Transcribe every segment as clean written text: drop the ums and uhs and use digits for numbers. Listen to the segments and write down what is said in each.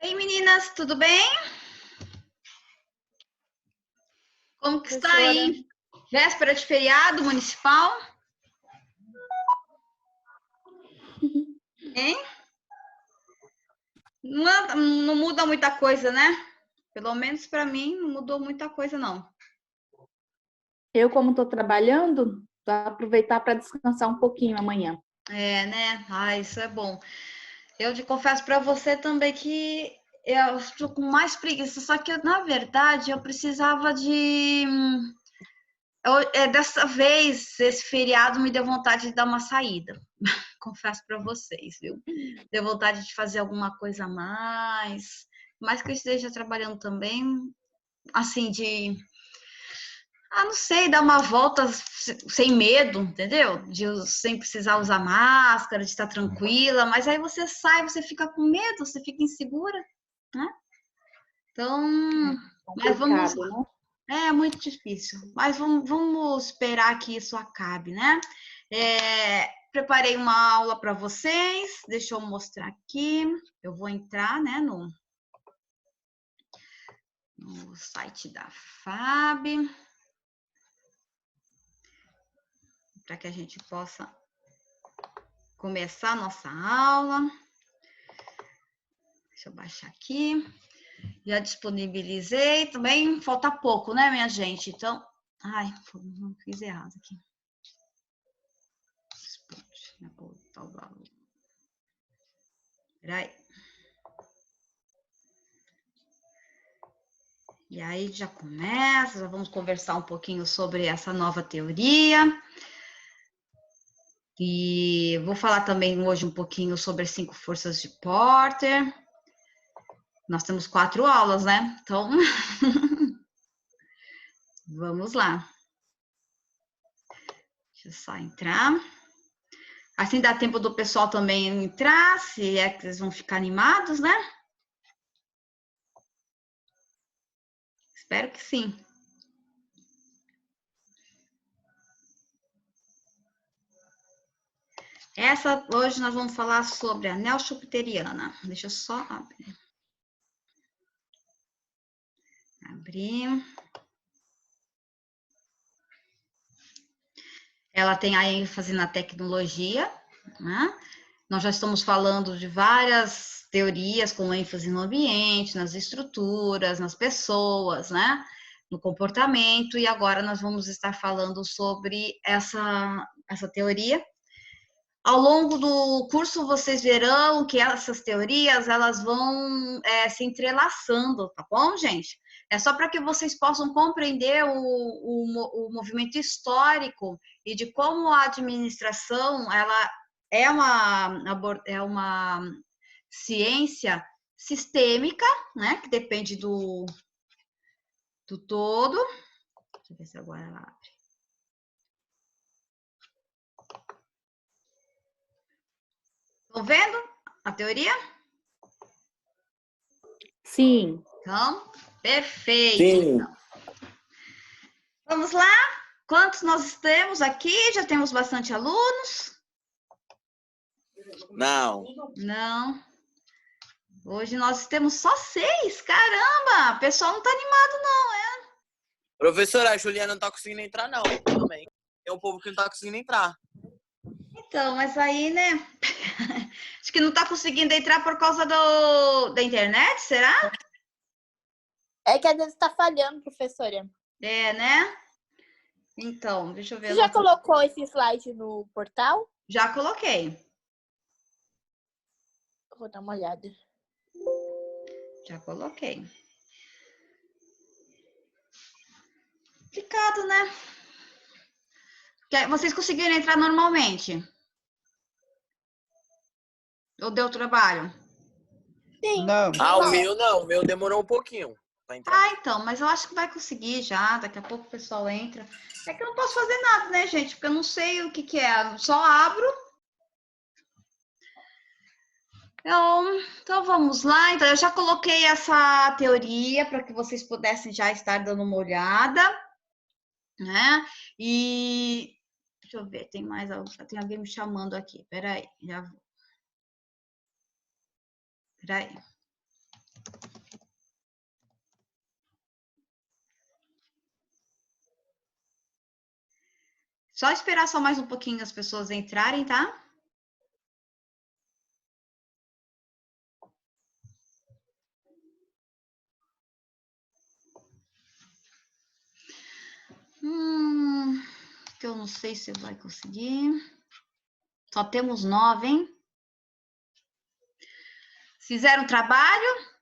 Ei, meninas, tudo bem? Como que está aí? Véspera de feriado municipal? Hein? Não muda muita coisa, né? Pelo menos para mim, não mudou muita coisa, não. Eu, como estou trabalhando, vou aproveitar para descansar um pouquinho amanhã. É, né? Ah, isso é bom. Eu te confesso para você também que eu estou com mais preguiça, só que na verdade eu precisava de. Dessa vez, esse feriado me deu vontade de dar uma saída. Confesso para vocês, viu? Deu vontade de fazer alguma coisa a mais. Mais que eu esteja trabalhando também, assim, não sei, dar uma volta sem medo, entendeu? Sem precisar usar máscara, de estar tranquila, mas aí você sai, você fica com medo, você fica insegura, né? Então, mas vamos lá. Né? É muito difícil, mas vamos esperar que isso acabe, né? Preparei uma aula para vocês, deixa eu mostrar aqui. Eu vou entrar, né, no site da FAB, para que a gente possa começar a nossa aula. Deixa eu baixar aqui. Já disponibilizei também, falta pouco, né, minha gente? Então, não fiz errado aqui. Peraí. E aí já começa, já vamos conversar um pouquinho sobre essa nova teoria. E vou falar também hoje um pouquinho sobre as 5 forças de Porter. Nós temos 4 aulas, né? Então, vamos lá. Deixa eu só entrar. Assim dá tempo do pessoal também entrar, se é que eles vão ficar animados, né? Espero que sim. Hoje nós vamos falar sobre a neo-jupiteriana. Deixa eu só abrir. Ela tem a ênfase na tecnologia, né? Nós já estamos falando de várias teorias com ênfase no ambiente, nas estruturas, nas pessoas, né? No comportamento, e agora nós vamos estar falando sobre essa teoria. Ao longo do curso, vocês verão que essas teorias, elas vão se entrelaçando, tá bom, gente? É só para que vocês possam compreender o movimento histórico e de como a administração, ela é uma ciência sistêmica, né? Que depende do todo. Deixa eu ver se agora ela abre. Estão vendo a teoria? Sim. Então, perfeito. Sim. Então. Vamos lá? Quantos nós temos aqui? Já temos bastante alunos? Não. Não. Hoje nós temos só 6. Caramba! O pessoal não está animado, não, é? Professora, a Juliana não tá conseguindo entrar, não. Também. Tem um povo que não tá conseguindo entrar. Então, mas aí, né? Acho que não está conseguindo entrar por causa da internet, será? É que às vezes está falhando, professora. É, né? Então, deixa eu ver. Você já colocou esse slide no portal? Já coloquei. Vou dar uma olhada. Já coloquei. Complicado, né? Vocês conseguiram entrar normalmente? Ou deu trabalho? Sim. Não. O meu não. O meu demorou um pouquinho pra entrar. Então, mas eu acho que vai conseguir já. Daqui a pouco o pessoal entra. É que eu não posso fazer nada, né, gente? Porque eu não sei o que é. Só abro. Então vamos lá. Então, eu já coloquei essa teoria para que vocês pudessem já estar dando uma olhada, né? E deixa eu ver, tem alguém me chamando aqui. Peraí, já vou. Peraí. Só esperar só mais um pouquinho as pessoas entrarem, tá? Que eu não sei se vai conseguir. Só temos 9, hein? Fizeram trabalho?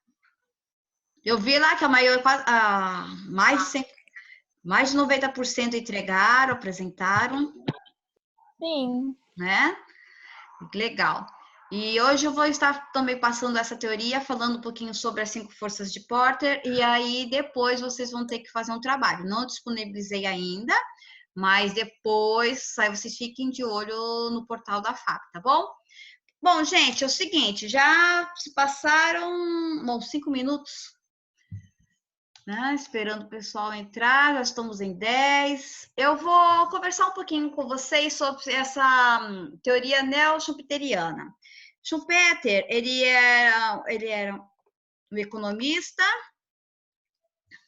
Eu vi lá que a maior, mais de 90% entregaram, apresentaram, Sim. né? Legal. E hoje eu vou estar também passando essa teoria, falando um pouquinho sobre as 5 forças de Porter, e aí depois vocês vão ter que fazer um trabalho. Não disponibilizei ainda, mas depois, aí vocês fiquem de olho no portal da FAP, tá bom? Bom, gente, é o seguinte, já se passaram, 5 minutos, né? Esperando o pessoal entrar, já estamos em 10. Eu vou conversar um pouquinho com vocês sobre essa teoria neo-schumpeteriana. Schumpeter, ele era um economista,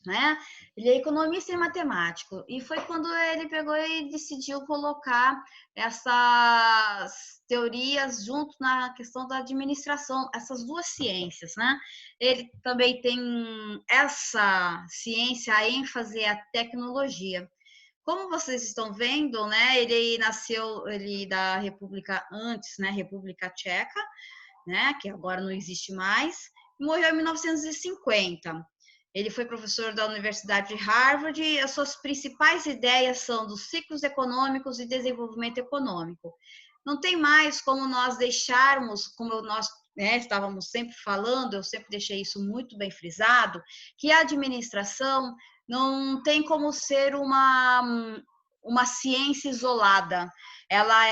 né? Ele é economista e matemático. E foi quando ele pegou e decidiu colocar essas teorias junto na questão da administração, essas duas ciências, né? Ele também tem essa ciência, a ênfase é a tecnologia. Como vocês estão vendo, né? Ele nasceu da República antes, né? República Tcheca, né? Que agora não existe mais. E morreu em 1950. Ele foi professor da Universidade de Harvard e as suas principais ideias são dos ciclos econômicos e desenvolvimento econômico. Não tem mais como nós deixarmos, como nós estávamos sempre falando, eu sempre deixei isso muito bem frisado, que a administração não tem como ser uma ciência isolada. Ela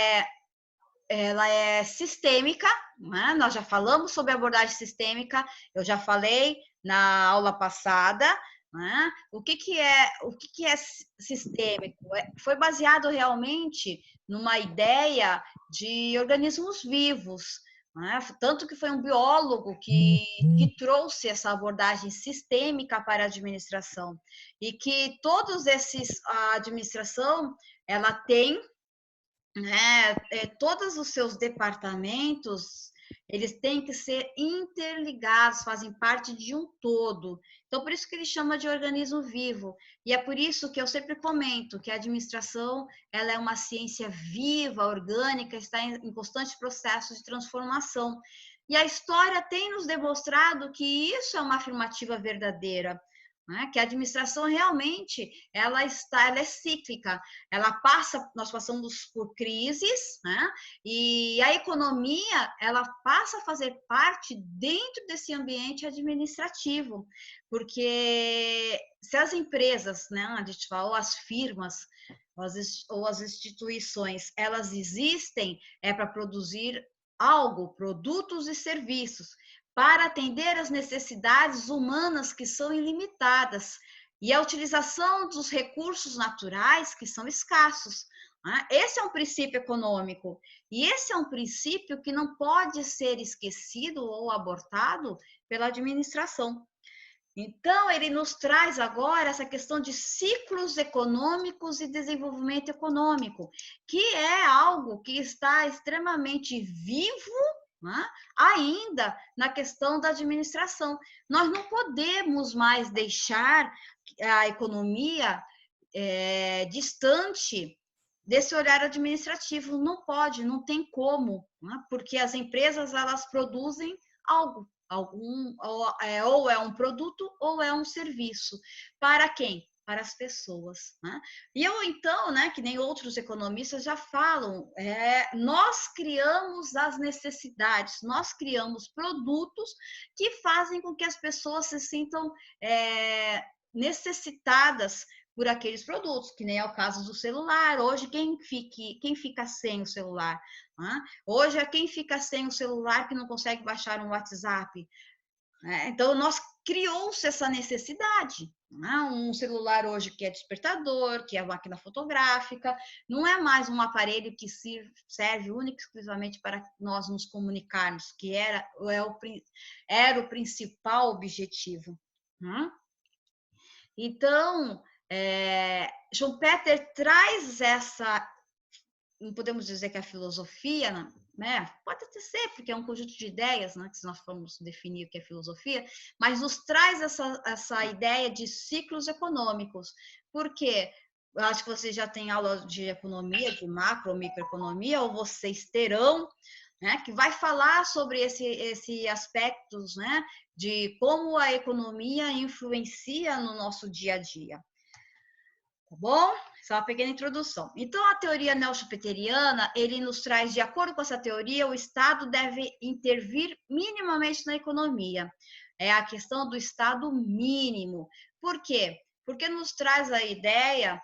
é sistêmica, né? Nós já falamos sobre abordagem sistêmica, eu já falei na aula passada, né? O que é sistêmico? Foi baseado realmente numa ideia de organismos vivos, né? Tanto que foi um biólogo que trouxe essa abordagem sistêmica para a administração e que a administração ela tem, né, todos os seus departamentos, eles têm que ser interligados, fazem parte de um todo. Então, por isso que ele chama de organismo vivo. E é por isso que eu sempre comento que a administração, ela é uma ciência viva, orgânica, está em constante processo de transformação. E a história tem nos demonstrado que isso é uma afirmativa verdadeira, né? Que a administração realmente ela é cíclica, nós passamos por crises, né? E a economia ela passa a fazer parte dentro desse ambiente administrativo, porque se as empresas, né, a gente fala, ou as firmas, ou as instituições, elas existem para produzir algo, produtos e serviços, para atender às necessidades humanas que são ilimitadas e a utilização dos recursos naturais que são escassos. Esse é um princípio econômico e esse é um princípio que não pode ser esquecido ou abortado pela administração. Então, ele nos traz agora essa questão de ciclos econômicos e desenvolvimento econômico, que é algo que está extremamente vivo, né, ainda na questão da administração. Nós não podemos mais deixar a economia distante desse olhar administrativo. Não pode, não tem como, né, porque as empresas elas produzem algo. Ou é um produto ou é um serviço. Para quem? Para as pessoas, né? E eu, então, né, que nem outros economistas já falam, nós criamos as necessidades, nós criamos produtos que fazem com que as pessoas se sintam necessitadas por aqueles produtos, que nem é o caso do celular. Hoje, quem fica sem o celular? Hoje é quem fica sem o celular que não consegue baixar um WhatsApp. Então, criou-se essa necessidade. Um celular hoje que é despertador, que é máquina fotográfica, não é mais um aparelho que serve única e exclusivamente para nós nos comunicarmos, que era o principal objetivo. Então, Schumpeter traz essa não podemos dizer que a filosofia, né? Pode até ser, porque é um conjunto de ideias, né? Que se nós formos definir o que é filosofia, mas nos traz essa ideia de ciclos econômicos. Por quê? Eu acho que vocês já têm aula de economia, de macro ou microeconomia, ou vocês terão, né? Que vai falar sobre esse aspectos, né? De como a economia influencia no nosso dia a dia. Tá bom? Essa é uma pequena introdução. Então, a teoria neo-schumpeteriana, ele nos traz, de acordo com essa teoria, o Estado deve intervir minimamente na economia. É a questão do Estado mínimo. Por quê? Porque nos traz a ideia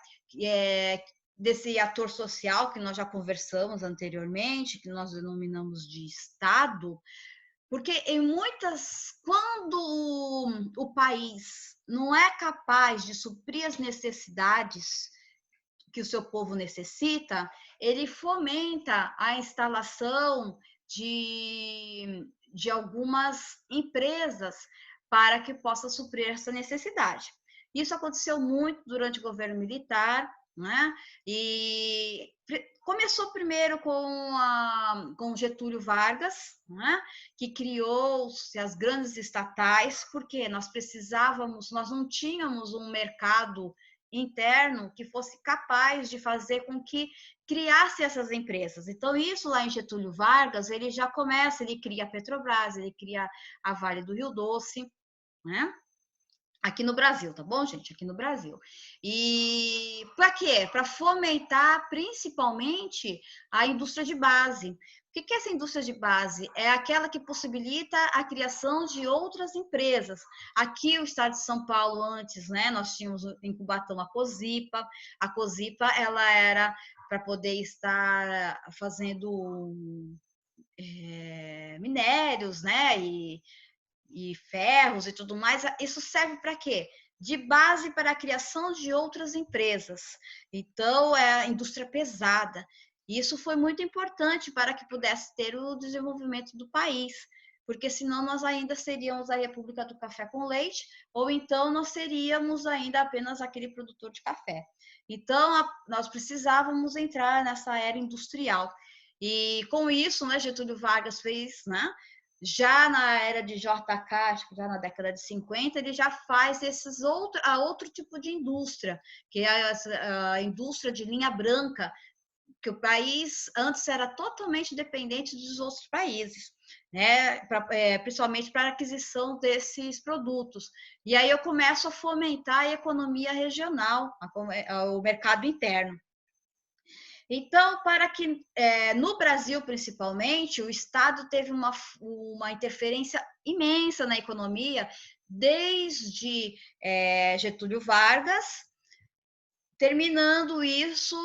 desse ator social que nós já conversamos anteriormente, que nós denominamos de Estado, porque quando o país não é capaz de suprir as necessidades que o seu povo necessita, ele fomenta a instalação de algumas empresas para que possa suprir essa necessidade. Isso aconteceu muito durante o governo militar, né? E começou primeiro com Getúlio Vargas, né? Que criou as grandes estatais, porque nós não tínhamos um mercado interno que fosse capaz de fazer com que criasse essas empresas. Então, isso lá em Getúlio Vargas, ele já começa, ele cria a Petrobras, ele cria a Vale do Rio Doce, né? Aqui no Brasil, tá bom, gente? Aqui no Brasil. E para quê? Para fomentar principalmente a indústria de base. O que é essa indústria de base? É aquela que possibilita a criação de outras empresas. Aqui, o estado de São Paulo, antes, né? Nós tínhamos em Cubatão a Cosipa. A Cosipa, ela era para poder estar fazendo minérios, né? E ferros e tudo mais, isso serve para quê? De base para a criação de outras empresas. Então, é a indústria pesada. E isso foi muito importante para que pudesse ter o desenvolvimento do país, porque senão nós ainda seríamos a República do Café com Leite, ou então nós seríamos ainda apenas aquele produtor de café. Então, nós precisávamos entrar nessa era industrial. E com isso, né, Getúlio Vargas fez, né? Já na era de JK, acho que já na década de 50, ele já faz outro tipo de indústria, que é a indústria de linha branca, que o país antes era totalmente dependente dos outros países, né? Principalmente para a aquisição desses produtos. E aí eu começo a fomentar a economia regional, o mercado interno. Então, para que, no Brasil, principalmente, o Estado teve uma interferência imensa na economia, desde Getúlio Vargas, terminando isso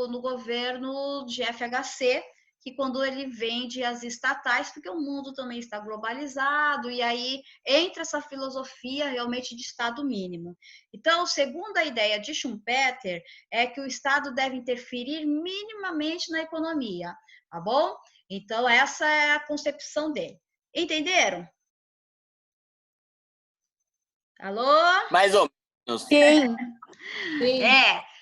no governo de FHC, que quando ele vende as estatais, porque o mundo também está globalizado, e aí entra essa filosofia realmente de Estado mínimo. Então, segundo a ideia de Schumpeter, é que o Estado deve interferir minimamente na economia, tá bom? Então, essa é a concepção dele. Entenderam? Alô? Mais ou menos. Sim.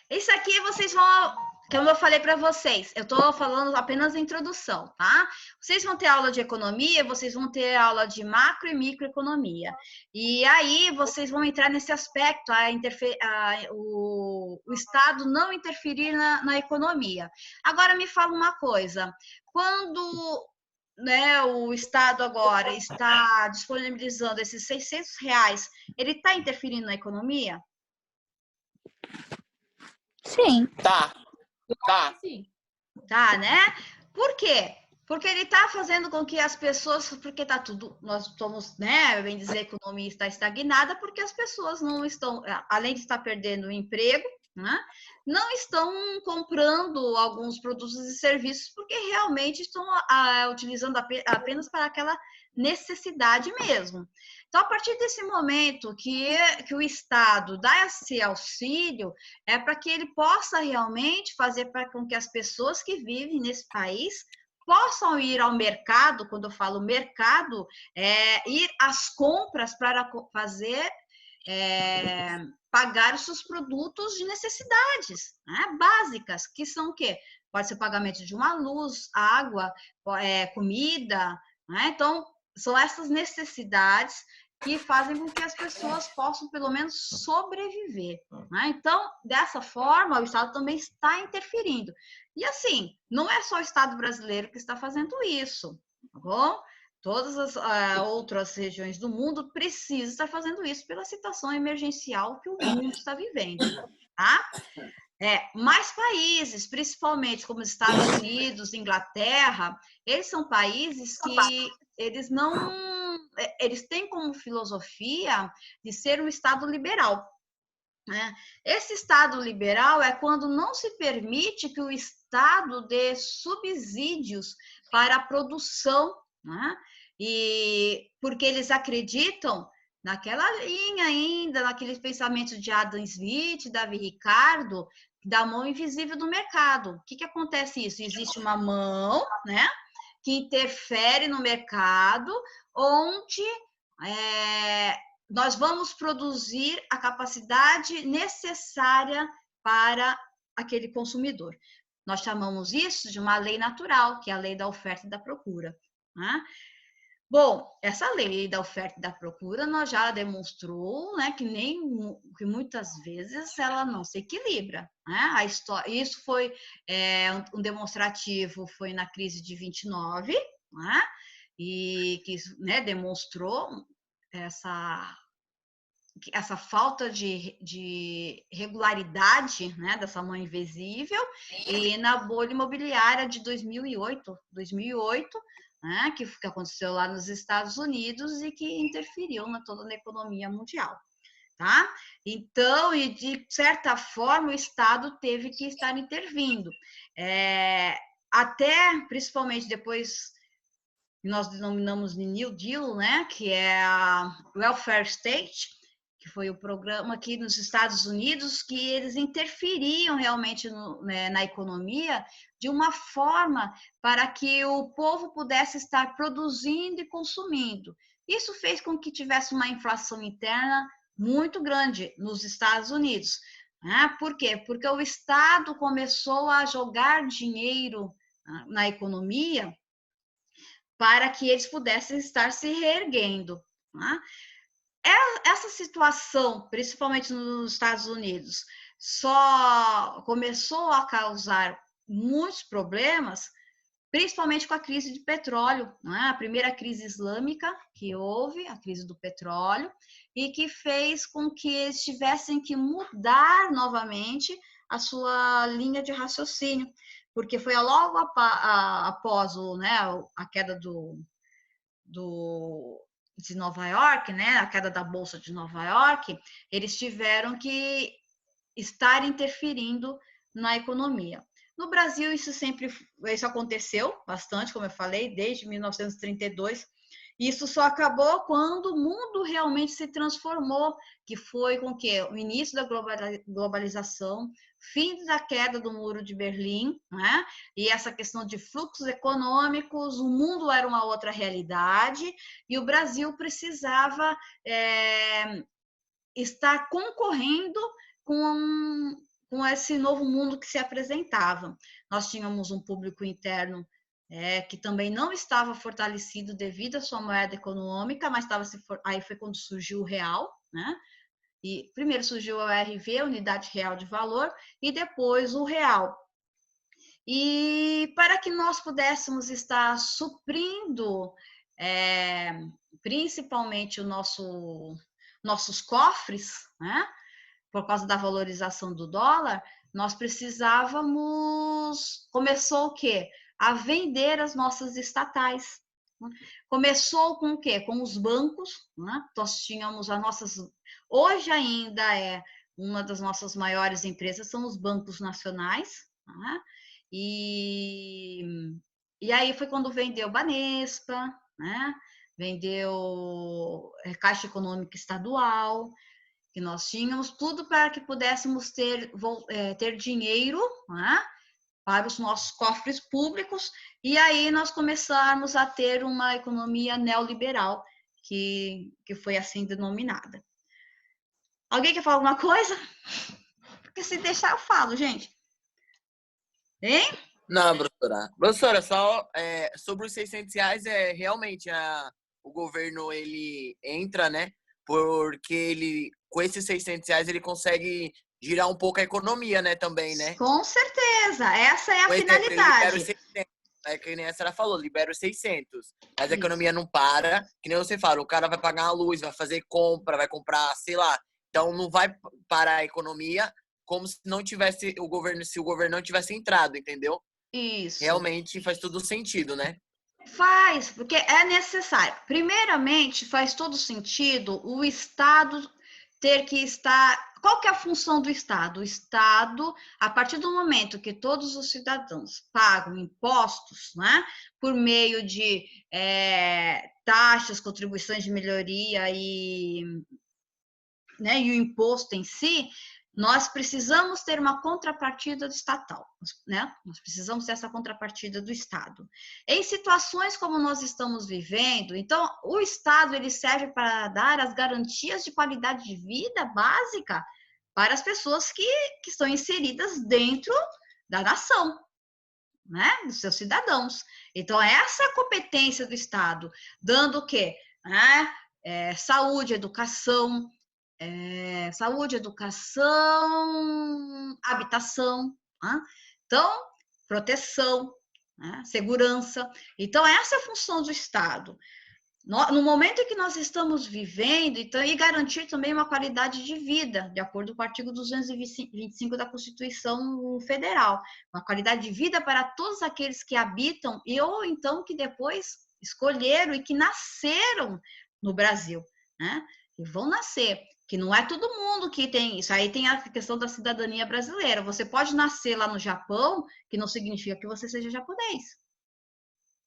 Isso aqui vocês vão, como eu falei para vocês, eu estou falando apenas a introdução, tá? Vocês vão ter aula de economia, vocês vão ter aula de macro e microeconomia. E aí vocês vão entrar nesse aspecto, o Estado não interferir na economia. Agora me fala uma coisa, quando, né, o Estado agora está disponibilizando esses R$600, ele está interferindo na economia? Sim. Tá. Sim. Tá, né? Por quê? Porque ele está fazendo com que as pessoas, porque tá tudo, nós estamos, né, bem dizer, a economia está estagnada, porque as pessoas não estão, além de estar perdendo o emprego, né, não estão comprando alguns produtos e serviços, porque realmente estão utilizando apenas para aquela necessidade mesmo. Então, a partir desse momento que o Estado dá esse auxílio, é para que ele possa realmente fazer com que as pessoas que vivem nesse país possam ir ao mercado. Quando eu falo mercado, ir às compras para fazer, pagar os seus produtos de necessidades, né, básicas, que são o quê? pode ser pagamento de uma luz, água, comida, né? Então, são essas necessidades que fazem com que as pessoas possam, pelo menos, sobreviver, né? Então, dessa forma, o Estado também está interferindo. E, assim, não é só o Estado brasileiro que está fazendo isso, tá bom? Todas as outras regiões do mundo precisam estar fazendo isso pela situação emergencial que o mundo está vivendo, tá? Mais países, principalmente como os Estados Unidos, Inglaterra, eles são países que eles têm como filosofia de ser um Estado liberal, né? Esse Estado liberal é quando não se permite que o Estado dê subsídios para a produção, né? E porque eles acreditam naquela linha ainda, naqueles pensamentos de Adam Smith, Davi Ricardo, da mão invisível do mercado. O que acontece isso? Existe uma mão, né, que interfere no mercado, onde nós vamos produzir a capacidade necessária para aquele consumidor. Nós chamamos isso de uma lei natural, que é a lei da oferta e da procura, né? Bom, essa lei da oferta e da procura, nós já demonstrou, né, que muitas vezes ela não se equilibra, né? Isso foi um demonstrativo, foi na crise de 29, né? E que, né, demonstrou essa falta de regularidade, né, dessa mão invisível, e na bolha imobiliária de 2008, né, que aconteceu lá nos Estados Unidos e que interferiu toda a economia mundial, tá? Então, e de certa forma, o Estado teve que estar intervindo. Até, principalmente depois, nós denominamos de New Deal, né, que é a Welfare State, que foi o programa aqui nos Estados Unidos, que eles interferiam realmente na economia de uma forma para que o povo pudesse estar produzindo e consumindo. Isso fez com que tivesse uma inflação interna muito grande nos Estados Unidos. Né? Por quê? Porque o Estado começou a jogar dinheiro na economia para que eles pudessem estar se reerguendo. Né? Essa situação, principalmente nos Estados Unidos, só começou a causar muitos problemas, principalmente com a crise de petróleo, né? A primeira crise islâmica que houve, a crise do petróleo, e que fez com que eles tivessem que mudar novamente a sua linha de raciocínio, porque foi logo após a queda de Nova York, né, a queda da Bolsa de Nova York, eles tiveram que estar interferindo na economia. No Brasil, isso aconteceu bastante, como eu falei, desde 1932. Isso só acabou quando o mundo realmente se transformou, que foi com que o início da globalização, fim da queda do Muro de Berlim, né? E essa questão de fluxos econômicos, o mundo era uma outra realidade e o Brasil precisava estar concorrendo com esse novo mundo que se apresentava. Nós tínhamos um público interno que também não estava fortalecido devido à sua moeda econômica, mas aí foi quando surgiu o real, né? E primeiro surgiu a URV, Unidade Real de Valor, e depois o real. E para que nós pudéssemos estar suprindo, principalmente nossos cofres, né? Por causa da valorização do dólar, nós precisávamos... Começou o quê? A vender as nossas estatais. Começou com o quê? Com os bancos, né? Nós tínhamos hoje ainda uma das nossas maiores empresas, são os bancos nacionais, né? E aí foi quando vendeu Banespa, né? Vendeu Caixa Econômica Estadual, que nós tínhamos tudo para que pudéssemos ter dinheiro, né, para os nossos cofres públicos, e aí nós começarmos a ter uma economia neoliberal, que foi assim denominada. Alguém quer falar alguma coisa? Porque se deixar eu falo, gente. Hein? Não, professora. Professora, só sobre os R$ 600, realmente o governo ele entra, né? Porque ele, com esses R$ 600, ele consegue girar um pouco a economia, né? Também, né? Com certeza, essa é a Por exemplo, ele libera os finalidade. 600. É que nem a senhora falou, libera os 600. Mas a Isso. economia não para, que nem você fala, o cara vai pagar a luz, vai fazer compra, vai comprar, sei lá. Então não vai parar a economia como se não tivesse o governo, se o governo não tivesse entrado, entendeu? Isso. Realmente faz todo sentido, né? Faz, porque é necessário. Primeiramente, faz todo sentido o Estado ter que estar. Qual que é a função do Estado? O Estado, a partir do momento que todos os cidadãos pagam impostos, né, por meio de taxas, contribuições de melhoria né, e o imposto em si, nós precisamos ter uma contrapartida do estatal, né? Nós precisamos ter essa contrapartida do Estado. Em situações como nós estamos vivendo, então, o Estado ele serve para dar as garantias de qualidade de vida básica para as pessoas que estão inseridas dentro da nação, né? Dos seus cidadãos. Então, essa é a competência do Estado, dando o quê? Saúde, educação, habitação, né? Então, proteção, né? Segurança. Então, essa é a função do Estado. No momento em que nós estamos vivendo, então, e garantir também uma qualidade de vida, de acordo com o artigo 225 da Constituição Federal, uma qualidade de vida para todos aqueles que habitam e ou então que depois escolheram e que nasceram no Brasil, né? E vão nascer. Que não é todo mundo que tem isso. Aí tem a questão da cidadania brasileira. Você pode nascer lá no Japão, que não significa que você seja japonês.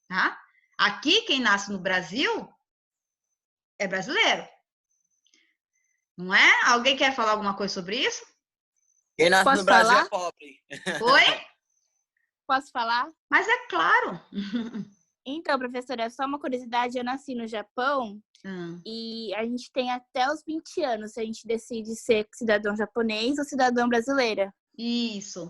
Tá? Aqui, quem nasce no Brasil é brasileiro. Não é? Alguém quer falar alguma coisa sobre isso? Quem nasce Posso no Brasil falar? é pobre. Oi? Posso falar? Mas é claro. Então, professora, só uma curiosidade, eu nasci no Japão e a gente tem até os 20 anos se a gente decide ser cidadão japonês ou cidadão brasileira. Isso.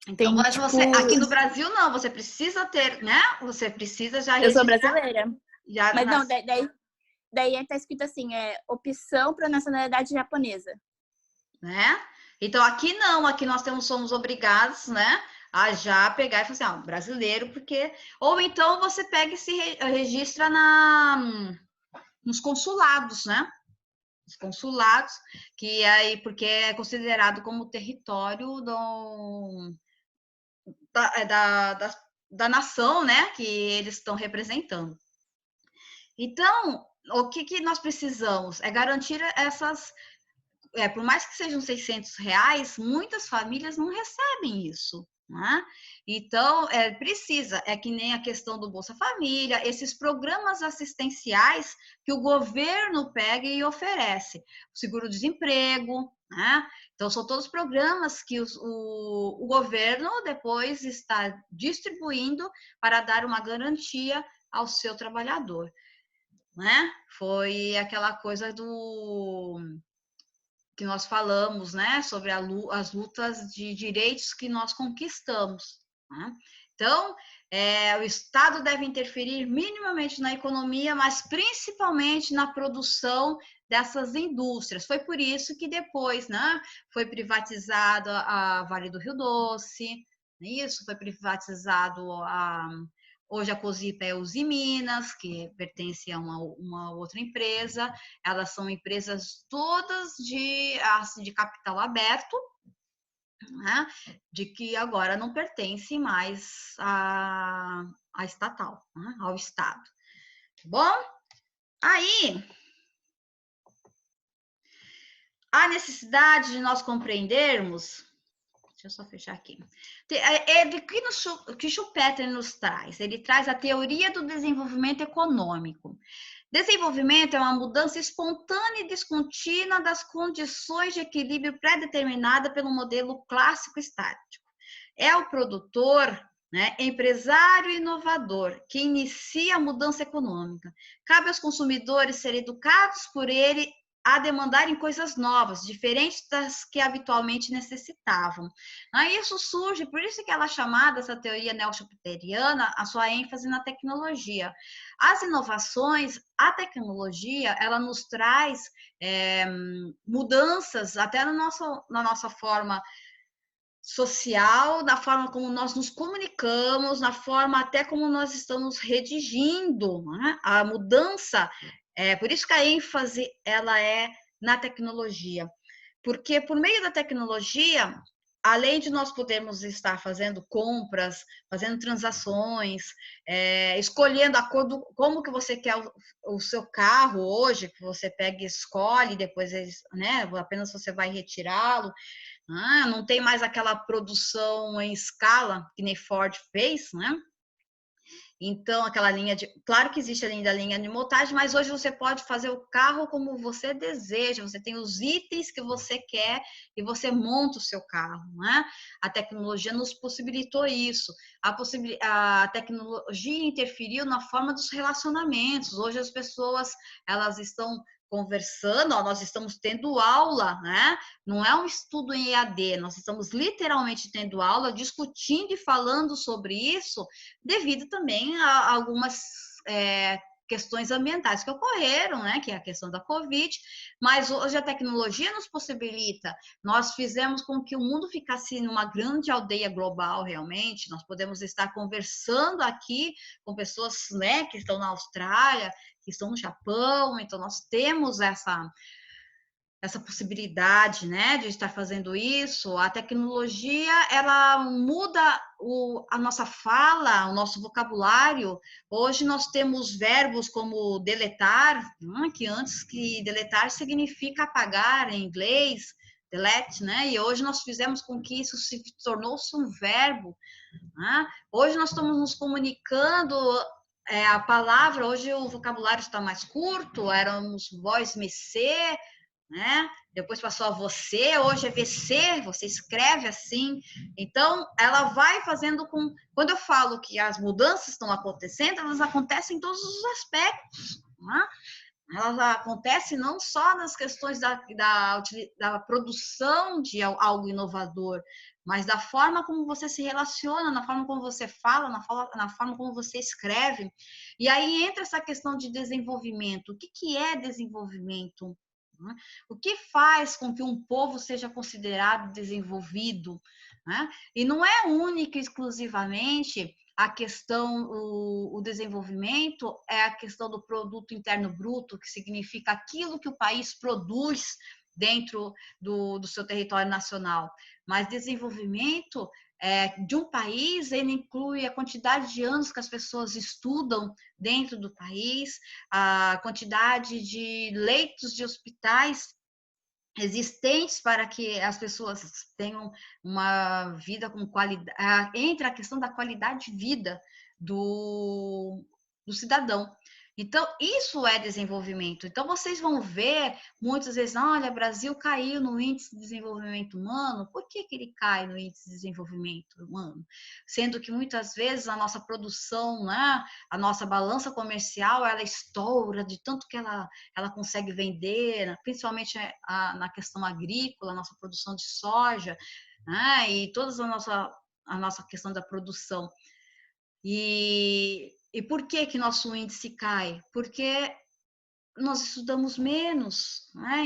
Então, Tem, mas tipo, você, aqui no Brasil, não, você precisa ter, né? Você precisa já eu sou registrar. brasileira. Já Mas não, daí tá escrito assim, opção para nacionalidade japonesa. Né? Então, aqui não, aqui nós somos obrigados, né, a já pegar e falar assim, brasileiro, porque... Ou então você pega e se registra nos consulados, né? Os consulados, que aí, porque é considerado como território da nação, né, que eles estão representando. Então, o que nós precisamos é garantir essas... por mais que sejam R$ 600, muitas famílias não recebem isso, né? Então, precisa, é que nem a questão do Bolsa Família, esses programas assistenciais que o governo pega e oferece, o seguro-desemprego, né? Então, são todos programas que o governo depois está distribuindo para dar uma garantia ao seu trabalhador, né? Foi aquela coisa que nós falamos, né, sobre as lutas de direitos que nós conquistamos, né? Então, o Estado deve interferir minimamente na economia, mas principalmente na produção dessas indústrias. Foi por isso que depois, né, foi privatizado a Vale do Rio Doce, isso, foi privatizado hoje a Cosipa é Usiminas, que pertence a uma outra empresa. Elas são empresas todas de capital aberto, né? De que agora não pertence mais à estatal, né? Ao Estado. Bom, aí a necessidade de nós compreendermos... Deixa eu só fechar aqui. Que Schumpeter nos traz? Ele traz a teoria do desenvolvimento econômico. Desenvolvimento é uma mudança espontânea e descontínua das condições de equilíbrio pré-determinada pelo modelo clássico estático. É o produtor, né, empresário e inovador que inicia a mudança econômica. Cabe aos consumidores serem educados por ele a demandarem coisas novas, diferentes das que habitualmente necessitavam. Isso surge, por isso que ela é chamada, essa teoria neo-schumpeteriana, a sua ênfase na tecnologia. As inovações, a tecnologia, ela nos traz mudanças até na nossa forma social, na forma como nós nos comunicamos, na forma até como nós estamos redigindo, né? A mudança, por isso que a ênfase ela é na tecnologia, porque por meio da tecnologia, além de nós podermos estar fazendo compras, fazendo transações, escolhendo a cor como que você quer o seu carro hoje, que você pega e escolhe, depois né, apenas você vai retirá-lo. Não tem mais aquela produção em escala que nem Ford fez, né? Então, aquela linha de... Claro que existe a linha de montagem, mas hoje você pode fazer o carro como você deseja, você tem os itens que você quer e você monta o seu carro, né? A tecnologia nos possibilitou isso. A tecnologia interferiu na forma dos relacionamentos. Hoje as pessoas, elas estão conversando, nós estamos tendo aula, né? Não é um estudo em EAD, nós estamos literalmente tendo aula, discutindo e falando sobre isso, devido também a algumas questões ambientais que ocorreram, né? Que é a questão da Covid, mas hoje a tecnologia nos possibilita, nós fizemos com que o mundo ficasse numa grande aldeia global, realmente, nós podemos estar conversando aqui com pessoas, né, que estão na Austrália, que estão no Japão, então nós temos essa possibilidade, né, de estar fazendo isso. A tecnologia, ela muda a nossa fala, o nosso vocabulário. Hoje nós temos verbos como deletar, que antes que deletar significa apagar em inglês, delete, né? E hoje nós fizemos com que isso se tornou-se um verbo, né? Hoje nós estamos nos comunicando a palavra, hoje o vocabulário está mais curto, éramos voz, mecê, né? Depois passou a você, hoje é VC, você escreve assim. Então, ela vai fazendo com... Quando eu falo que as mudanças estão acontecendo, elas acontecem em todos os aspectos, né? Elas acontecem não só nas questões da produção de algo inovador, mas da forma como você se relaciona, na forma como você fala, na forma como você escreve. E aí entra essa questão de desenvolvimento. O que é desenvolvimento? O que faz com que um povo seja considerado desenvolvido? Né? E não é única e exclusivamente a questão, o desenvolvimento é a questão do produto interno bruto, que significa aquilo que o país produz dentro do seu território nacional. Mas desenvolvimento de um país, ele inclui a quantidade de anos que as pessoas estudam dentro do país, a quantidade de leitos de hospitais existentes para que as pessoas tenham uma vida com qualidade, entre a questão da qualidade de vida do cidadão. Então, isso é desenvolvimento. Então, vocês vão ver, muitas vezes, olha, o Brasil caiu no índice de desenvolvimento humano. Por que ele cai no índice de desenvolvimento humano? Sendo que, muitas vezes, a nossa produção, né, a nossa balança comercial, ela estoura de tanto que ela consegue vender, principalmente na questão agrícola, a nossa produção de soja, né, e toda a nossa questão da produção. E por que nosso índice cai? Porque nós estudamos menos, né?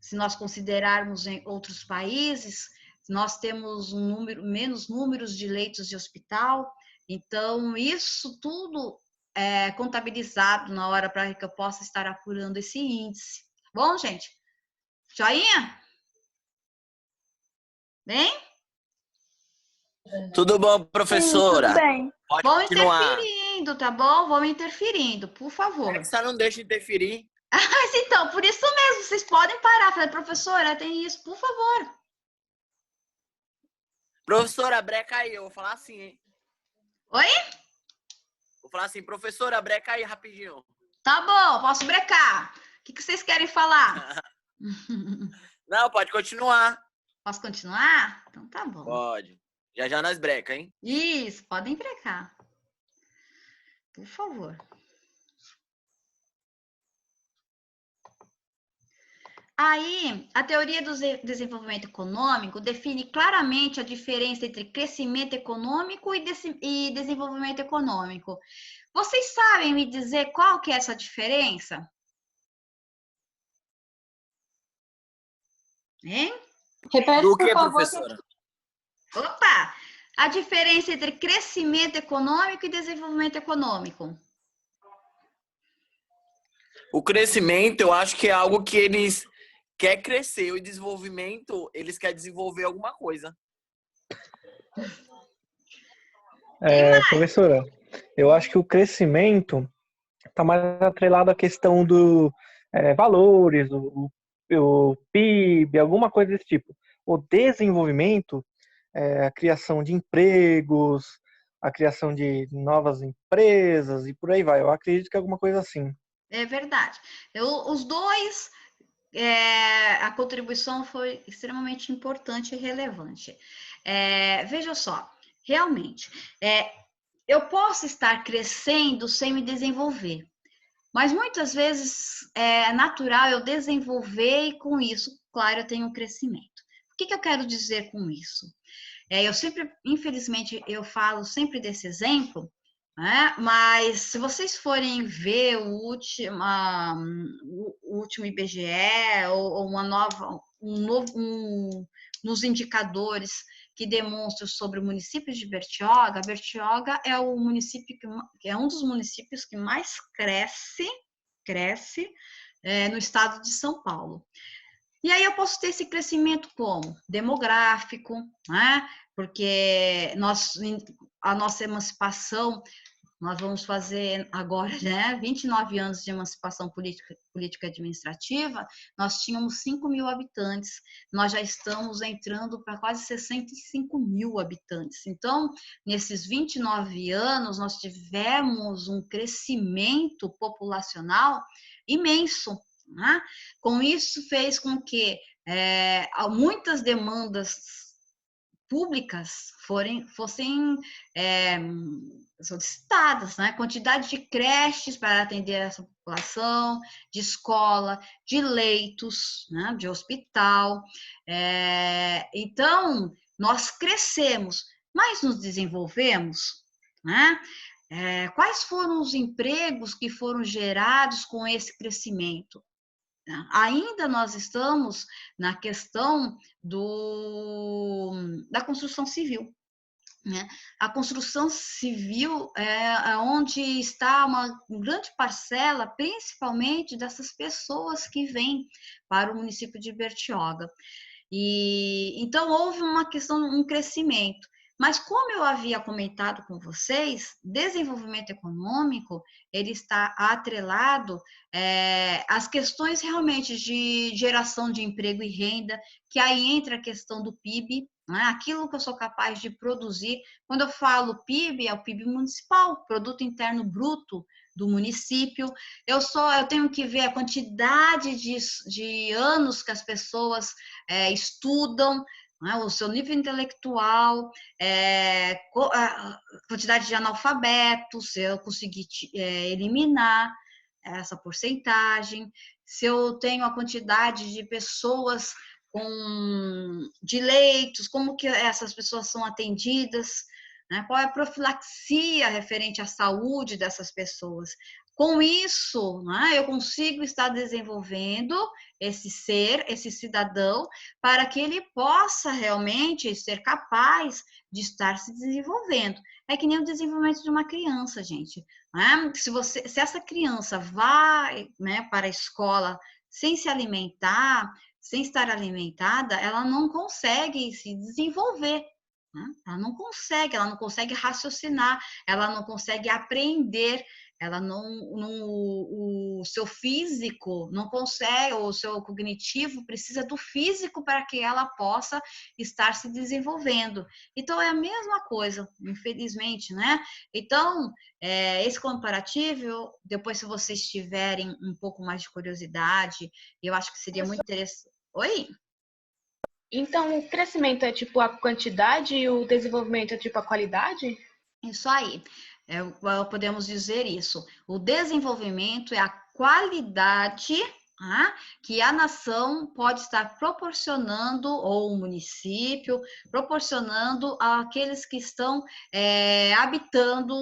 Se nós considerarmos em outros países, nós temos menos números de leitos de hospital, então isso tudo é contabilizado na hora para que eu possa estar apurando esse índice. Bom, gente? Joinha? Bem? Tudo bom, professora? Sim, tudo bem. Pode Vão continuar. interferindo, tá bom? Vão interferindo, por favor. É que você não deixa interferir. Mas então, por isso mesmo, vocês podem parar. Falei, professora, tem isso, por favor. Professora, breca aí. Eu vou falar assim, hein? Oi? Vou falar assim, professora, breca aí rapidinho. Tá bom, posso brecar. O que vocês querem falar? Não, pode continuar. Posso continuar? Então tá bom. Pode. Já já nós breca, hein? Isso, podem brecar. Por favor. Aí, a teoria do desenvolvimento econômico define claramente a diferença entre crescimento econômico e desenvolvimento econômico. Vocês sabem me dizer qual que é essa diferença? Hein? Repete, Do por que, favor. professora? Opa! A diferença entre crescimento econômico e desenvolvimento econômico. O crescimento, eu acho que é algo que eles querem crescer. O desenvolvimento, eles querem desenvolver alguma coisa. Professora, eu acho que o crescimento está mais atrelado à questão do valores, o PIB, alguma coisa desse tipo. O desenvolvimento a criação de empregos, a criação de novas empresas e por aí vai. Eu acredito que é alguma coisa assim. É verdade. Os dois, a contribuição foi extremamente importante e relevante. Veja só, realmente, eu posso estar crescendo sem me desenvolver, mas muitas vezes é natural eu desenvolver e com isso, claro, eu tenho um crescimento. O que eu quero dizer com isso? Eu sempre, infelizmente, eu falo sempre desse exemplo, né? Mas se vocês forem ver o último IBGE ou nos indicadores que demonstram sobre o município de Bertioga, Bertioga é o município que é um dos municípios que mais cresce no estado de São Paulo. E aí eu posso ter esse crescimento como? Demográfico, né? Porque a nossa emancipação, nós vamos fazer agora, né, 29 anos de emancipação política administrativa, nós tínhamos 5 mil habitantes, nós já estamos entrando para quase 65 mil habitantes. Então, nesses 29 anos, nós tivemos um crescimento populacional imenso, né? Com isso, fez com que muitas demandas públicas fossem solicitadas, né? Quantidade de creches para atender essa população, de escola, de leitos, né? De hospital. Então, nós crescemos, mas nos desenvolvemos, né? Quais foram os empregos que foram gerados com esse crescimento? Ainda nós estamos na questão da construção civil, né? A construção civil é onde está uma grande parcela, principalmente dessas pessoas que vêm para o município de Bertioga. E então houve uma questão, um crescimento. Mas como eu havia comentado com vocês, desenvolvimento econômico, ele está atrelado às questões realmente de geração de emprego e renda, que aí entra a questão do PIB, né? Aquilo que eu sou capaz de produzir. Quando eu falo PIB, é o PIB municipal, Produto Interno Bruto do município. Eu tenho que ver a quantidade de anos que as pessoas estudam, né, o seu nível intelectual, a quantidade de analfabetos, se eu conseguir eliminar essa porcentagem, se eu tenho a quantidade de pessoas de leitos, como que essas pessoas são atendidas, né, qual é a profilaxia referente à saúde dessas pessoas. Com isso, né, eu consigo estar desenvolvendo esse cidadão, para que ele possa realmente ser capaz de estar se desenvolvendo. É que nem o desenvolvimento de uma criança, gente. Né? Se essa criança vai, né, para a escola sem se alimentar, sem estar alimentada, ela não consegue se desenvolver. Né? Ela não consegue raciocinar, ela não consegue aprender. Ela o seu físico não consegue, o seu cognitivo precisa do físico para que ela possa estar se desenvolvendo. Então, é a mesma coisa, infelizmente, né? Então, esse comparativo, depois, se vocês tiverem um pouco mais de curiosidade, eu acho que seria muito interessante. Oi? Então, o crescimento é tipo a quantidade e o desenvolvimento é tipo a qualidade? Isso aí. Podemos dizer isso. O desenvolvimento é a qualidade que a nação pode estar proporcionando, ou o município, proporcionando àqueles que estão habitando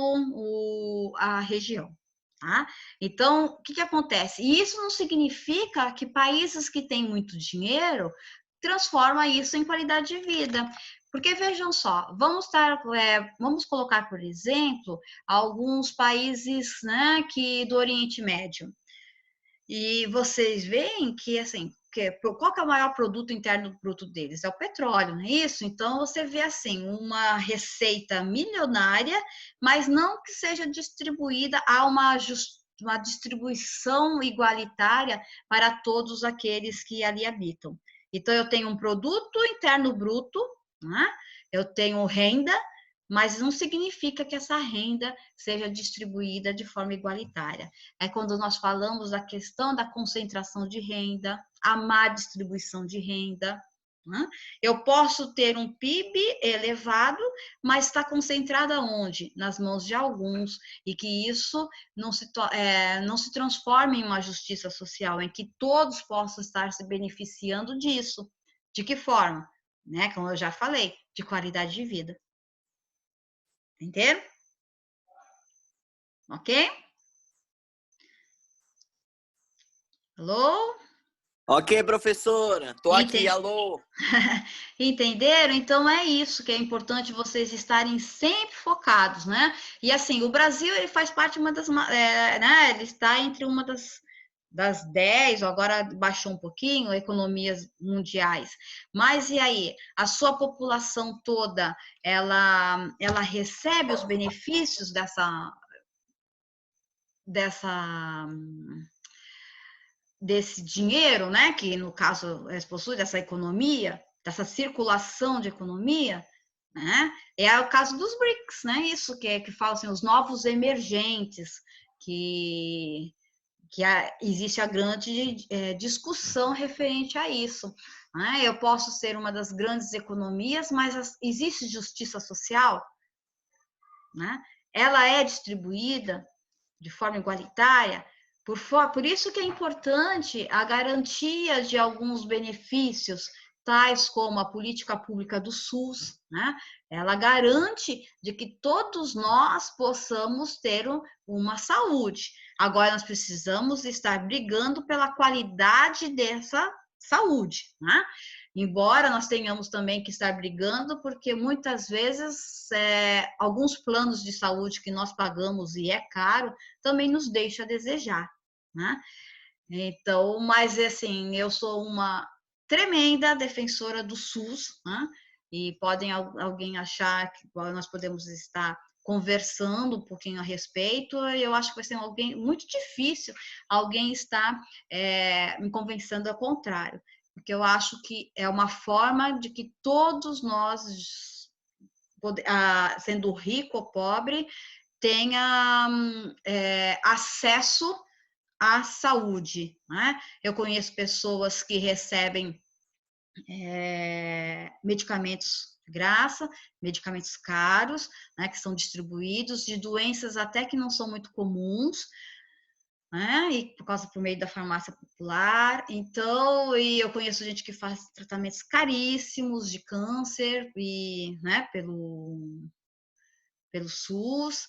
a região. Tá? Então, o que acontece? E isso não significa que países que têm muito dinheiro transformam isso em qualidade de vida. Porque, vejam só, vamos colocar, por exemplo, alguns países, né, do Oriente Médio. E vocês veem que, assim, qual que é o maior produto interno bruto deles? É o petróleo, não é isso? Então, você vê, assim, uma receita milionária, mas não que seja distribuída a uma distribuição igualitária para todos aqueles que ali habitam. Então, eu tenho um produto interno bruto, né? Eu tenho renda, mas não significa que essa renda seja distribuída de forma igualitária. É quando nós falamos da questão da concentração de renda, a má distribuição de renda. Né? Eu posso ter um PIB elevado, mas está concentrado onde? Nas mãos de alguns, e que isso não se transforme em uma justiça social, em que todos possam estar se beneficiando disso. De que forma? Né? Como eu já falei, de qualidade de vida. Entenderam? Ok? Alô? Ok, professora. Tô aqui, alô. Entenderam? Então é isso que é importante vocês estarem sempre focados, né? E assim, o Brasil ele faz parte de uma das, né? Ele está entre uma das 10, agora baixou um pouquinho, economias mundiais. Mas e aí? A sua população toda, ela recebe os benefícios desse dinheiro, né? Que no caso possui dessa economia, dessa circulação de economia, né? É o caso dos BRICS, né? Isso que falam assim, os novos emergentes, que existe a grande discussão referente a isso. Né? Eu posso ser uma das grandes economias, mas existe justiça social? Né? Ela é distribuída de forma igualitária? Por isso que é importante a garantia de alguns benefícios, tais como a política pública do SUS, né? Ela garante de que todos nós possamos ter uma saúde. Agora, nós precisamos estar brigando pela qualidade dessa saúde, né? Embora nós tenhamos também que estar brigando, porque muitas vezes alguns planos de saúde que nós pagamos e é caro, também nos deixa a desejar, né? Então, mas assim, eu sou uma tremenda defensora do SUS, né? E podem alguém achar que nós podemos estar conversando um pouquinho a respeito, eu acho que vai ser muito difícil alguém estar me convencendo ao contrário, porque eu acho que é uma forma de que todos nós, sendo rico ou pobre, tenha acesso à saúde. Né? Eu conheço pessoas que recebem medicamentos de graça, medicamentos caros, né, que são distribuídos, de doenças até que não são muito comuns, né, e por meio da farmácia popular. Então, eu conheço gente que faz tratamentos caríssimos de câncer, né, pelo SUS,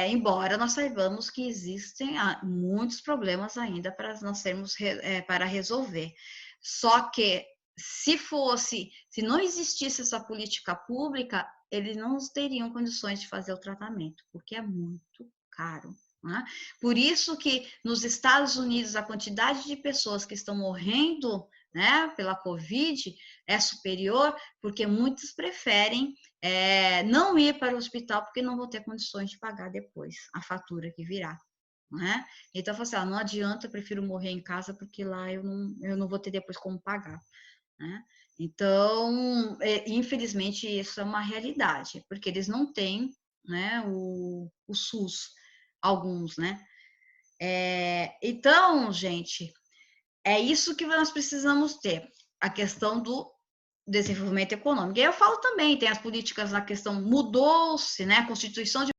embora nós saibamos que existem muitos problemas ainda para nós termos para resolver. Só que se não existisse essa política pública, eles não teriam condições de fazer o tratamento, porque é muito caro. Né? Por isso que nos Estados Unidos a quantidade de pessoas que estão morrendo, né, pela Covid é superior, porque muitos preferem não ir para o hospital porque não vão ter condições de pagar depois a fatura que virá. Né? Então, eu falo assim, não adianta, eu prefiro morrer em casa porque lá eu não vou ter depois como pagar. Né? Então, infelizmente, isso é uma realidade, porque eles não têm, né, o SUS, alguns, né? Então, gente, é isso que nós precisamos ter, a questão do desenvolvimento econômico. E eu falo também, tem as políticas na questão, mudou-se, né, a Constituição de